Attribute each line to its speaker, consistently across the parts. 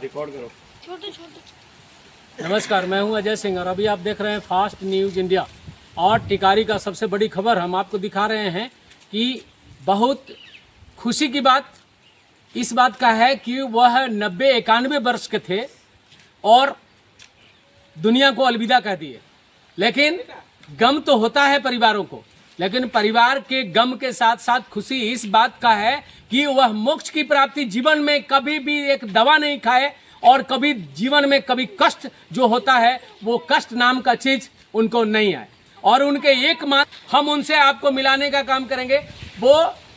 Speaker 1: Record करो।
Speaker 2: छोटे छोटे।
Speaker 3: नमस्कार, मैं हूं अजय सिंह और अभी आप देख रहे हैं फास्ट न्यूज़ इंडिया। और टिकारी का सबसे बड़ी खबर हम आपको दिखा रहे हैं कि बहुत खुशी की बात इस बात का है कि वह 90-91 वर्ष के थे और दुनिया को अलविदा कह दिए। लेकिन गम तो होता है परिवारों को, लेकिन परिवार के गम के साथ साथ खुशी इस बात का है कि वह मोक्ष की प्राप्ति जीवन में कभी भी एक दवा नहीं खाए और कभी जीवन में कभी कष्ट जो होता है वो कष्ट नाम का चीज उनको नहीं आए। और उनके एकमात्र हम उनसे आपको मिलाने का काम करेंगे। वो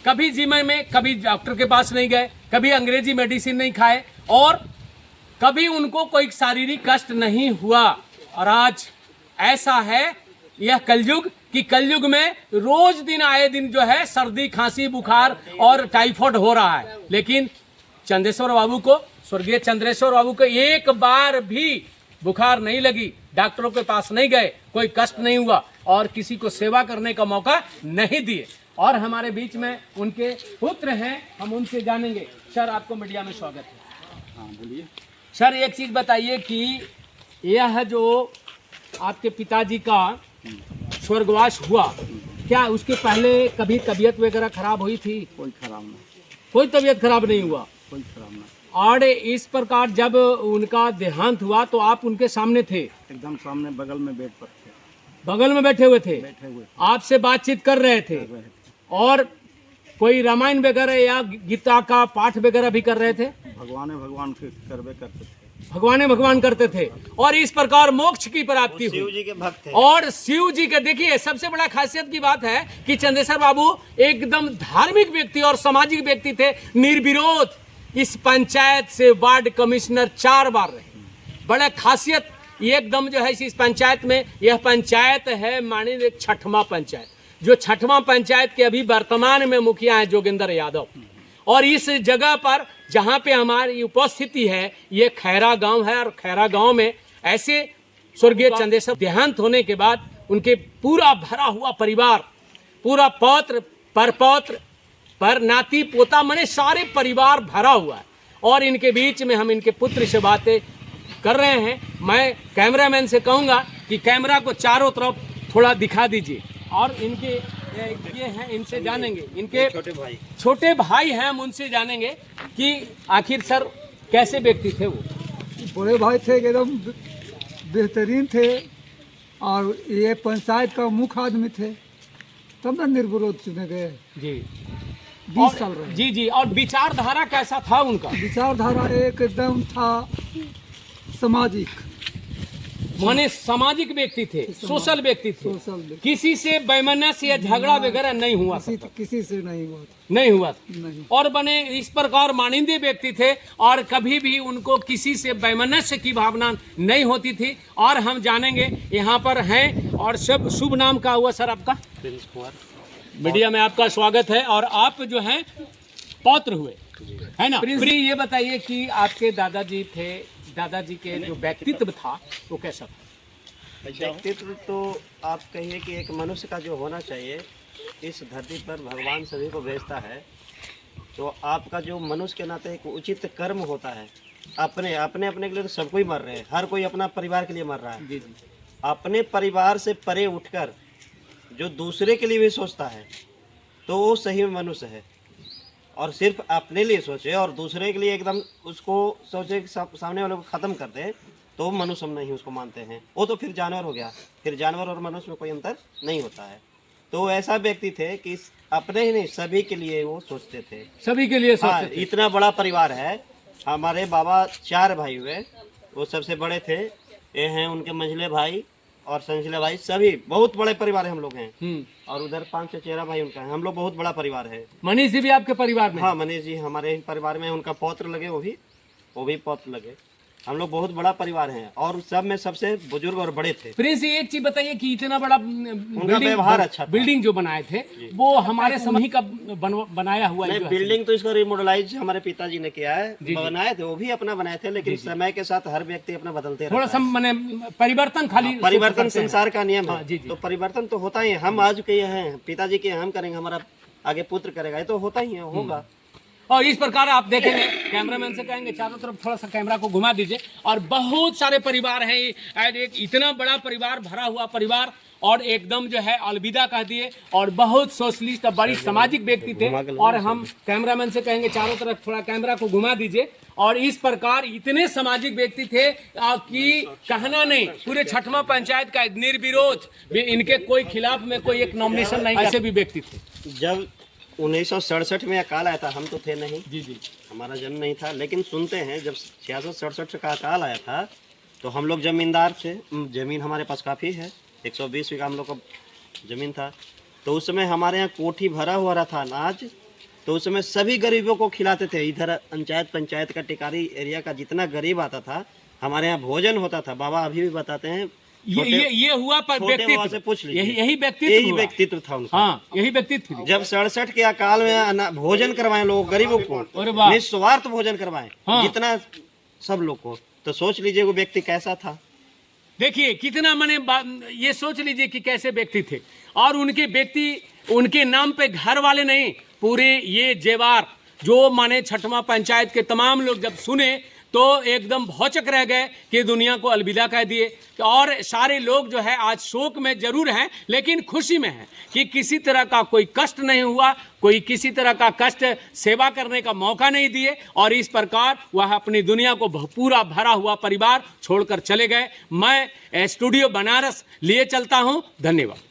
Speaker 3: कभी जीवन में कभी डॉक्टर के पास नहीं गए, कभी अंग्रेजी मेडिसिन नहीं खाए और कभी उनको कोई शारीरिक कष्ट नहीं हुआ। और आज ऐसा है यह कलयुग कि कलयुग में रोज दिन आए दिन जो है सर्दी खांसी बुखार और टाइफाइड हो रहा है। लेकिन चंद्रेश्वर बाबू को, स्वर्गीय चंद्रेश्वर बाबू को एक बार भी बुखार नहीं लगी, डॉक्टरों के पास नहीं गए, कोई कष्ट नहीं हुआ और किसी को सेवा करने का मौका नहीं दिए। और हमारे बीच में उनके पुत्र हैं, हम उनसे जानेंगे। सर, आपको मीडिया में स्वागत है।
Speaker 1: हाँ बोलिए
Speaker 3: सर, एक चीज बताइए कि यह जो आपके पिताजी का स्वर्गवास हुआ, क्या उसके पहले कभी तबीयत वगैरह खराब हुई थी?
Speaker 1: कोई खराब नहीं,
Speaker 3: कोई तबीयत खराब नहीं हुआ।
Speaker 1: कोई खराब नहीं।
Speaker 3: और इस प्रकार जब उनका देहांत हुआ तो आप उनके सामने थे?
Speaker 1: एकदम सामने बगल में बेड पर थे,
Speaker 3: बगल में बैठे हुए थे,
Speaker 1: बैठे हुए
Speaker 3: आपसे बातचीत कर रहे थे
Speaker 1: थे।
Speaker 3: और कोई रामायण वगैरह या गीता का पाठ वगैरह भी कर रहे थे?
Speaker 1: भगवान के करवे करते थे,
Speaker 3: भगवान करते थे और इस प्रकार मोक्ष की प्राप्ति हुई।
Speaker 1: शिव जी के भक्त थे।
Speaker 3: और शिव जी के देखिए सबसे बड़ा खासियत की बात है कि चंद्रेश्वर बाबू एकदम धार्मिक व्यक्ति और सामाजिक व्यक्ति थे। निर्विरोध इस पंचायत से वार्ड कमिश्नर 4 बार रहे। बड़ा खासियत एकदम जो है इस पंचायत में, यह पंचायत है माननीय 6वां पंचायत, जो 6वां पंचायत के अभी वर्तमान में मुखिया है जोगिंदर यादव। और इस जगह पर जहाँ पे हमारी उपस्थिति है ये खैरा गांव है और खैरा गांव में ऐसे स्वर्गीय चंद्रेश्वर देहांत होने के बाद उनके पूरा भरा हुआ परिवार, पूरा पौत्र परपौत्र पर नाती पोता मने सारे परिवार भरा हुआ है। और इनके बीच में हम इनके पुत्र से बातें कर रहे हैं। मैं कैमरामैन से कहूँगा कि कैमरा को चारों तरफ थोड़ा दिखा दीजिए। और इनके ये हैं, इनसे जानेंगे, इनके छोटे भाई हैं, हम उनसे जानेंगे कि आखिर सर कैसे व्यक्ति थे वो?
Speaker 4: बड़े भाई थे, एकदम बेहतरीन थे और ये पंचायत का मुख्य आदमी थे, तब ना निर्विरोध चुने गए।
Speaker 3: जी
Speaker 4: 20 साल रहे।
Speaker 3: जी जी। और विचारधारा कैसा था उनका?
Speaker 4: विचारधारा एकदम था सामाजिक,
Speaker 3: माने सामाजिक व्यक्ति थे, सोशल व्यक्ति थे।
Speaker 4: सोशल व्यक्ति।
Speaker 3: किसी से वैमनस्य या झगड़ा वगैरह नहीं हुआ,
Speaker 4: किसी से नहीं हुआ,
Speaker 3: नहीं हुआ
Speaker 4: नहीं।
Speaker 3: और बने इस प्रकार मानिंदे व्यक्ति थे और कभी भी उनको किसी से वैमनस्य की भावना नहीं होती थी। और हम जानेंगे यहाँ पर हैं। और सब शुभ नाम का हुआ सर आपका?
Speaker 1: प्रिंस कुमार।
Speaker 3: मीडिया में आपका स्वागत है। और आप जो हैं पौत्र हुए है ना? प्रिंस जी, ये बताइए कि आपके दादाजी थे, दादाजी के जो व्यक्तित्व था वो कैसा था?
Speaker 5: व्यक्तित्व तो आप कहिए कि एक मनुष्य का जो होना चाहिए, इस धरती पर भगवान सभी को भेजता है, तो आपका जो मनुष्य के नाते एक उचित कर्म होता है। अपने अपने के लिए तो सब कोई मर रहे हैं, हर कोई अपना परिवार के लिए मर रहा है।
Speaker 3: जी जी।
Speaker 5: अपने परिवार से परे उठकर जो दूसरे के लिए भी सोचता है तो वो सही में मनुष्य है। और सिर्फ अपने लिए सोचे और दूसरे के लिए एकदम उसको सोचे कि सामने वाले को ख़त्म कर दे, तो मनुष्य हम नहीं उसको मानते हैं। वो तो फिर जानवर हो गया। फिर जानवर और मनुष्य में कोई अंतर नहीं होता है। तो ऐसा व्यक्ति थे कि अपने ही नहीं सभी के लिए वो सोचते थे,
Speaker 3: सभी के लिए
Speaker 5: हाँ।
Speaker 3: सोचते थे।
Speaker 5: इतना बड़ा परिवार है। हमारे बाबा 4 भाई हुए, वो सबसे बड़े थे। ये हैं उनके मंझले भाई और संझले भाई, सभी बहुत बड़े परिवार है हम लोग हैं। और उधर 5 चचेरा भाई उनका है। हम लोग बहुत बड़ा परिवार है।
Speaker 3: मनीष जी भी आपके परिवार में?
Speaker 5: हाँ, मनीष जी हमारे परिवार में, उनका पौत्र लगे, वो भी पौत्र लगे। हम लोग बहुत बड़ा परिवार हैं और सब में सबसे बुजुर्ग और बड़े थे।
Speaker 3: प्रिंस, एक चीज बताइए कि इतना बड़ा
Speaker 5: उनका व्यवहार अच्छा था।
Speaker 3: बिल्डिंग जो बनाए थे वो हमारे समय का बनाया हुआ है?
Speaker 5: नहीं, बिल्डिंग तो इसका रिमॉडलाइज हमारे पिताजी ने किया है। बनाए थे, वो भी अपना बनाए थे, लेकिन समय के साथ हर व्यक्ति अपना बदलते रहता है।
Speaker 3: थोड़ा सा मैंने परिवर्तन खाली
Speaker 5: परिवर्तन संसार का नियम
Speaker 3: हाँ,
Speaker 5: है।
Speaker 3: जी, जी।
Speaker 5: तो परिवर्तन तो होता ही है। हम आज के हैं, पिताजी के हम करेंगे, हमारा आगे पुत्र करेगा, ये तो होता ही है, होगा।
Speaker 3: और इस प्रकार आप देखेंगे, कैमरामैन से कहेंगे चारों तरफ थोड़ा सा कैमरा को घुमा दीजिए, और बहुत सारे परिवार हैं, एक इतना बड़ा परिवार, भरा हुआ परिवार, और एकदम जो है अलविदा कह दिए, और बहुत सोशलिस्ट और बड़ी सामाजिक व्यक्ति थे। और हम कैमरामैन से कहेंगे चारों तरफ थोड़ा कैमरा को घुमा दीजिए, और इस प्रकार इतने सामाजिक व्यक्ति थे कि कहना नहीं, पूरे छठवां पंचायत का निर्विरोध, इनके कोई खिलाफ में कोई एक नॉमिनेशन नहीं, ऐसे भी व्यक्ति थे।
Speaker 5: जब 1967 में अकाल आया था, हम तो थे नहीं,
Speaker 3: जी जी,
Speaker 5: हमारा जन्म नहीं था, लेकिन सुनते हैं जब 66-67 का अकाल आया था तो हम लोग जमींदार थे, ज़मीन हमारे पास काफ़ी है, 120 बीघा हम लोग का ज़मीन था। तो उस समय हमारे यहाँ कोठी भरा हुआ रहा था अनाज, तो उस समय सभी गरीबों को खिलाते थे। इधर पंचायत का टिकारी एरिया का जितना गरीब आता था, हमारे यहाँ भोजन होता था। बाबा अभी भी बताते हैं,
Speaker 3: ये हुआ पर व्यक्तित्व
Speaker 5: से पूछ लीजिए,
Speaker 3: यही व्यक्तित्व
Speaker 5: था उनका।
Speaker 3: हाँ, यही व्यक्तित्व।
Speaker 5: जब 67 के अकाल में भोजन करवाए लोग गरीबों को, निस्वार्थ भोजन करवाए,
Speaker 3: हाँ।
Speaker 5: जितना सब लोग को, तो सोच लीजिए वो व्यक्ति कैसा था।
Speaker 3: देखिए कितना माने, ये सोच लीजिए कि कैसे व्यक्ति थे। और उनके नाम पे घर वाले नहीं, पूरे ये जेवार जो माने छठवां पंचायत के तमाम लोग जब सुने तो एकदम भौचक रह गए कि दुनिया को अलविदा कह दिए। और सारे लोग जो है आज शोक में जरूर हैं, लेकिन खुशी में हैं कि किसी तरह का कोई कष्ट नहीं हुआ, कोई किसी तरह का कष्ट सेवा करने का मौका नहीं दिए, और इस प्रकार वह अपनी दुनिया को पूरा भरा हुआ परिवार छोड़कर चले गए। मैं स्टूडियो बनारस लिए चलता हूं। धन्यवाद।